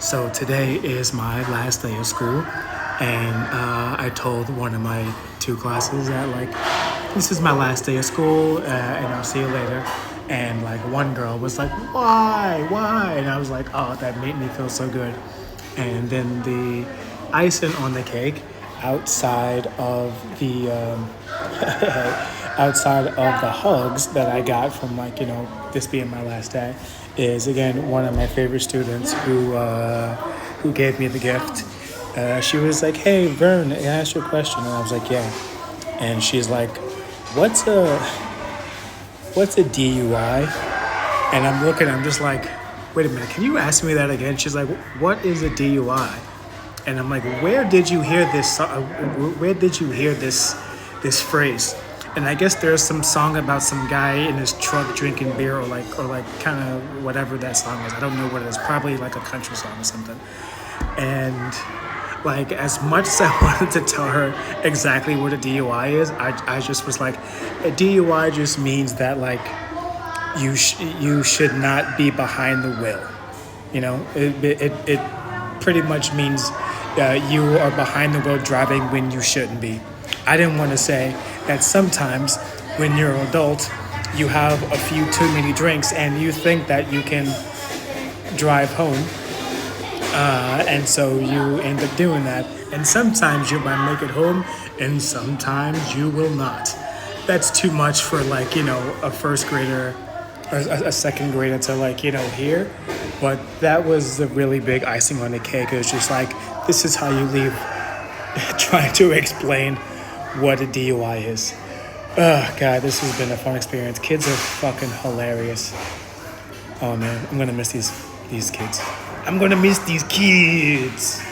So today is my last day of school, and I told one of my two classes that this is my last day of school, and I'll see you later. And one girl was like, why? And I was like, oh, that made me feel so good. And then the icing on the cake outside of the outside of the hugs that I got from this being my last day is again one of my favorite students who gave me the gift. She was like, "Hey Vern, can I ask you a question?" And I was like, "Yeah." And she's like, "What's a DUI?" And I'm just like, "Wait a minute, can you ask me that again?" She's like, "What is a DUI?" And I'm like, "Where did you hear this? Where did you hear this phrase?" And I guess there's some song about some guy in his truck drinking beer or kind of whatever that song is. I don't know what it is. Probably like a country song or something. And as much as I wanted to tell her exactly what a DUI is, I just was like, a DUI just means that you should not be behind the wheel. It pretty much means you are behind the wheel driving when you shouldn't be. I didn't want to say that sometimes when you're an adult, you have a few too many drinks and you think that you can drive home. And so you end up doing that. And sometimes you might make it home and sometimes you will not. That's too much for a first grader or a second grader to hear. But that was the really big icing on the cake. It was just this is how you leave trying to explain what a DUI is. Oh God, this has been a fun experience. Kids are fucking hilarious. Oh man, I'm gonna miss these kids. I'm gonna miss these kids.